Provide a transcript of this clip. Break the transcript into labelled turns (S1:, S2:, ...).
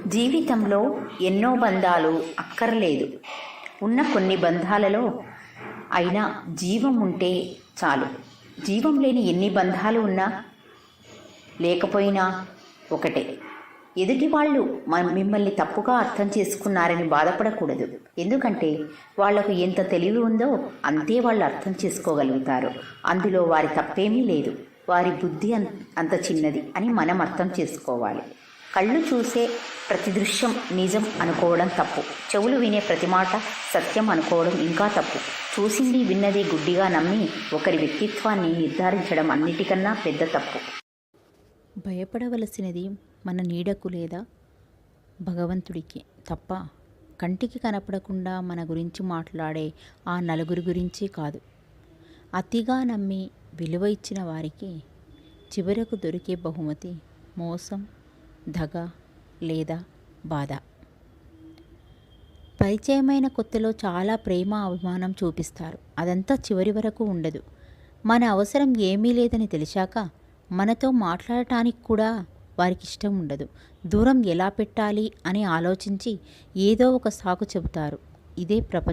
S1: జీవితంలో ఎన్నో బంధాలు అక్కర్లేదు. ఉన్న కొన్ని బంధాలలో అయినా జీవం ఉంటే చాలు. జీవం లేని ఎన్ని బంధాలు ఉన్నా లేకపోయినా ఒకటే. ఎదుటి వాళ్ళు మిమ్మల్ని తప్పుగా అర్థం చేసుకున్నారని బాధపడకూడదు. ఎందుకంటే వాళ్లకు ఎంత తెలివి ఉందో అంతే వాళ్ళు అర్థం చేసుకోగలుగుతారు. అందులో వారి తప్పేమీ లేదు. వారి బుద్ధి అంత చిన్నది అని మనం అర్థం చేసుకోవాలి. కళ్ళు చూసే ప్రతి దృశ్యం నిజం అనుకోవడం తప్పు. చెవులు వినే ప్రతి మాట సత్యం అనుకోవడం ఇంకా తప్పు. చూసింది విన్నది గుడ్డిగా నమ్మి ఒకరి వ్యక్తిత్వాన్ని నిర్ధారించడం అన్నిటికన్నా పెద్ద తప్పు.
S2: భయపడవలసినది మన నీడకు లేదా భగవంతుడికి తప్ప కంటికి కనపడకుండా మన గురించి మాట్లాడే ఆ నలుగురి గురించి కాదు. అతిగా నమ్మి విలువ ఇచ్చిన వారికి చివరకు దొరికే బహుమతి మోసం, దగ లేదా బాధ. పరిచయమైన కొత్తలో చాలా ప్రేమ, అభిమానం చూపిస్తారు. అదంతా చివరి వరకు ఉండదు. మన అవసరం ఏమీ లేదని తెలిసాక మనతో మాట్లాడటానికి కూడా వారికి ఇష్టం ఉండదు. దూరం ఎలా పెట్టాలి అని ఆలోచించి ఏదో ఒక సాకు చెబుతారు. ఇదే ప్రపంచం.